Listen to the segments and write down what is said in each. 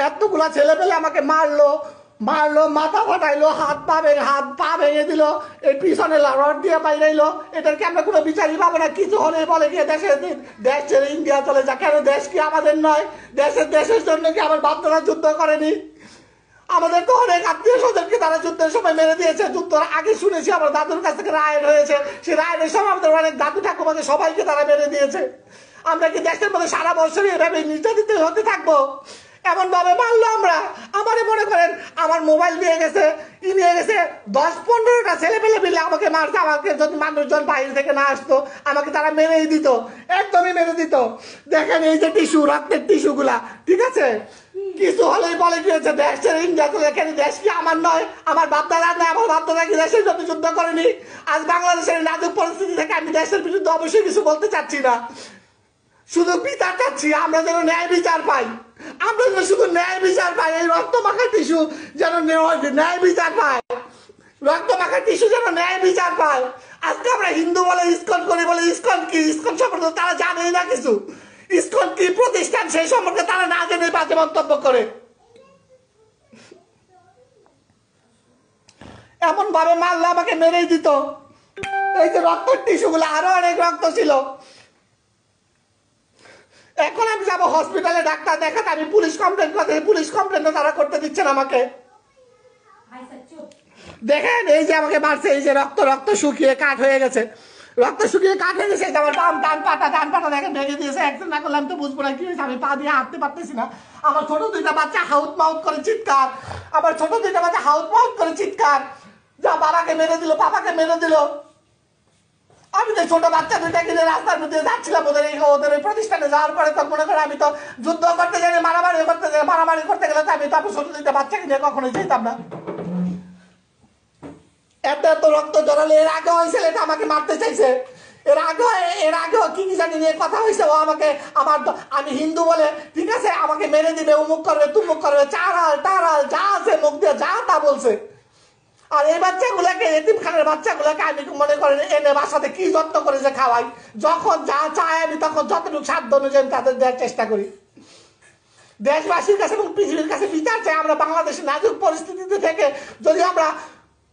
এতগুলা ছেলে পেলে আমাকে মারলো মারলো, মাথা ফাটাইলো, হাত পা ভেঙে দিল, এই পিছনে রড দিয়ে বাইরাইলো। এটার কি আমরা কোনো বিচারই পাবো না? কিছু হলে বলে গিয়ে দেশ ছেড়ে ইন্ডিয়া চলে যা। কেন? দেশ কি আমাদের নয়? দেশের জন্য কি আমার বাপদারা যুদ্ধ করেনি? আমাদের তো অনেক আত্মীয় স্বজনকে তারা যুদ্ধের সময় মেরে দিয়েছে। যুদ্ধের আগে শুনেছি আমার দাদুর কাছ থেকে রায় হয়েছে, সেই রায়ের সময় আমাদের অনেক দাদু ঠাকুমাকে সবাইকে তারা মেরে দিয়েছে। আমরা কি দেশের মধ্যে সারা বছরই এভাবে নির্যাতিত হতে থাকবো? এমন ভাবে মারলো আমরা। আমারে মনে করেন আমার মোবাইল নিয়ে গেছে, নিয়ে গেছে 10-15টা ছেলে পেলে মিলে আমাকে মারছে। আমাকে যদি মানুষজন বাইরে থেকে না আসতো আমাকে তারা মেরেই দিত, একদমই মেরে দিত। দেখেন এই যে টিস্যু, রক্তের টিস্যু গুলা, ঠিক আছে? কিছু হলেই বলে গিয়েছে দেশ ছেড়ে ইন্ডিয়া চলে। কেন? দেশ কি আমার নয়? আমার বাপদাদা নয়? আমার বাপদাদা কি দেশের জন্য যুদ্ধ করেনি? আজ বাংলাদেশের নাজুক পরিস্থিতি থেকে আমি দেশের বিরুদ্ধে অবশ্যই কিছু বলতে চাচ্ছি না, শুধু বিচার চাচ্ছি। আমরা যেন ন্যায় বিচার পাই, আমরা যেন শুধু ন্যায় বিচার পাই। এই রক্ত মাখা টিস্যু যেন ন্যায় বিচার পায়, রক্ত মাখা টিস্যু যেন ন্যায় বিচার পায়। আজকে আমরা হিন্দু বলে ইসকন করি, বলে ইসকন কি? ইসকন সম্পর্কে তারা জানেই না কিছু। ইসকন কি প্রতিষ্ঠান সেই সম্পর্কে তারা না জেনে বাজে মন্তব্য করে। এমন ভাবে মারলে আমাকে মেরেই দিত। এই যে রক্তের টিস্যু গুলো, আরো অনেক রক্ত ছিল। এখন আমি যাবো হসপিটালে ডাক্তার দেখাতে, আমি পুলিশ কমপ্লেন করতে, পুলিশ কমপ্লেন তারা করতে দিচ্ছেন আমাকে। দেখেন এই যে আমাকে মারছে, এই যে রক্ত শুকিয়ে কাঠ হয়ে গেছে, রক্ত শুকিয়ে কাঠ হয়ে গেছে। আমার ডান পাটা দেখেন ভেঙে দিয়েছে। একজন না করলে আমি তো বুঝবো না কি হয়েছে। আমি পা দিয়ে হাঁটতে পারতেছি না। আমার ছোট দুইটা বাচ্চা হাউত মাউত করে চিৎকার, আমার ছোট দুইটা বাচ্চা হাউত মাউত করে চিৎকার, যা বাবাকে মেরে দিল, পাপাকে মেরে দিল। আমি তো ছোট বাচ্চা দুইটা কিনে রাস্তার মধ্যে যাচ্ছিলাম ওদের ওই প্রতিষ্ঠানে যাওয়ার পরে, তো মনে করে আমি তো যুদ্ধ করতে যাই, মারামারি করতে গেলে তো আমি তো ছোট দুইটা বাচ্চা কিনে কখনোই যেতাম না। এত রক্ত জড়ালে। এর আগে ওই ছেলেটা আমাকে মারতে চাইছে, এর আগেও কি জানি নিয়ে কথা হয়েছে। ও আমাকে আমি হিন্দু বলে, ঠিক আছে, আমাকে মেরে দিবে, উমুক করবে, তুমুক করবে, চারাল টারাল যা আছে মুখ দিয়ে যা তা বলছে। আর এই বাচ্চাগুলোকে, এতিমখানার বাচ্চাগুলোকে আমি মনে করেন এনে বাসাতে কি যত্ন করে যে খাওয়াই। যখন যা চাই আমি তখন যতটুকু সাধ্য অনুযায়ী তাদের দেওয়ার চেষ্টা করি। দেশবাসীর কাছে এবং পৃথিবীর কাছে বিচার চাই। আমরা বাংলাদেশের নাজুক পরিস্থিতিতে থেকে যদি আমরা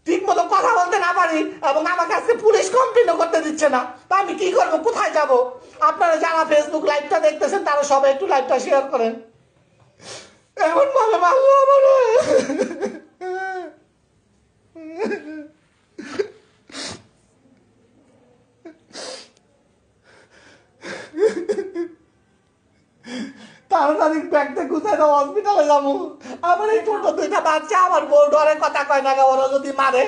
ঠিক মতো কথা বলতে না পারি, এবং আমার কাছে পুলিশ কমপ্লেনও করতে দিচ্ছে না, তা আমি কি করবো? কোথায় যাব? আপনারা যারা ফেসবুক লাইভটা দেখতেছেন তারা সবাই একটু লাইভটা শেয়ার করেন। এমন ভাবে মারলো আমারে। তাড়াতাড়ি ব্যাগটা গুছাই দাও, হসপিটালে যাবো। আমার এই ছোট দুইটা বাচ্চা, আমার বউ ডরে কথা কয় না, ওরা যদি মারে,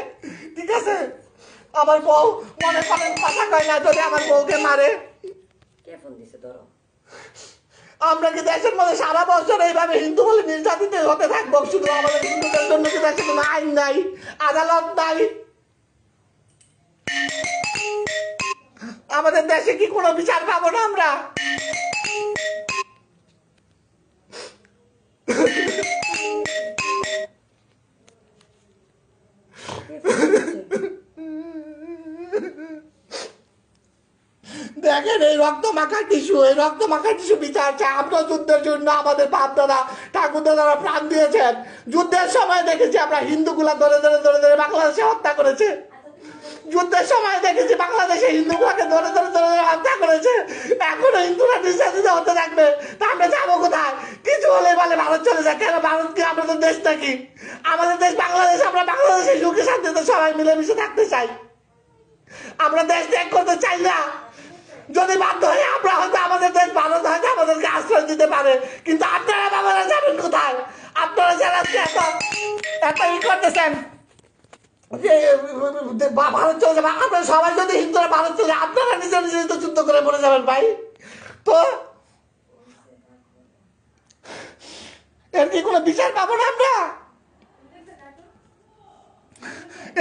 ঠিক আছে? আমার বউ মনে করেন কথা কয় না যদি আমার বউকে মারে। আমরা কি দেশের মধ্যে সারা বছর এইভাবে হিন্দু বলে নির্যাতিত হতে থাকবো? শুধু আমাদের হিন্দুদের জন্য কি দেশে কোনো আইন নাই, আদালত নাই? আমাদের দেশে কি কোনো বিচার পাবো না আমরা? দেখেন এই রক্ত মাখা টিস্যু, এই রক্ত মাখা টিস্যু বিচার চাই। আমরা যুদ্ধের জন্য আমাদের বাপ দাদা ঠাকুর দাদারা প্রাণ দিয়েছেন। যুদ্ধের সময় দেখেছি আমরা হিন্দুগুলা ধরে ধরে ধরে ধরে বাংলাদেশে হত্যা করেছে। যুদ্ধের সময় দেখেছি বাংলাদেশে হিন্দুগুলাকে ধরে ধরে ধরে ধরে হত্যা করেছে। এখনো হিন্দুরা নির্যাতিত হতে থাকবে, তা আমরা যাবো কোথায়? কিছু হলে বলে ভারত চলে যায়। কেন? ভারত কি আমাদের দেশ নাকি? আমাদের দেশ বাংলাদেশ। আমরা বাংলাদেশে সুখে শান্তিতে সবাই মিলেমিশে থাকতে চাই। আমরা দেশ ত্যাগ করতে চাই না। যদি বাধ্য হয়ে আমরা হয়তো আমাদের দেশ ভারত হয়তো আমাদেরকে আশ্রয় দিতে পারে, কিন্তু আপনারা বাবারা যাবেন কোথায়? আপনারা যারা এত ই করতেছেন ভারত চলে যাবে, আপনারা সবাই যদি হিন্দুরা ভারত চলে, আপনারা নিজের নিজে তো যুদ্ধ করে মরে যাবেন ভাই। তো এর কি কোনো বিচার পাবো না আমরা?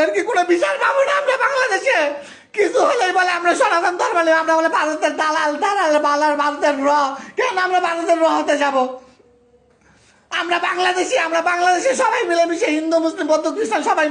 এর কি কোনো বিচার পাবো না আমরা বাংলাদেশে? কিছু হলেই বলে আমরা সনাতন ধর্ম, আমরা বলে ভারতের দালাল বালার ভারতের কেন আমরা ভারতের হতে যাব? আমরা বাংলাদেশি, আমরা বাংলাদেশে সবাই মিলেমিশে হিন্দু মুসলিম বৌদ্ধ খ্রিস্টান সবাই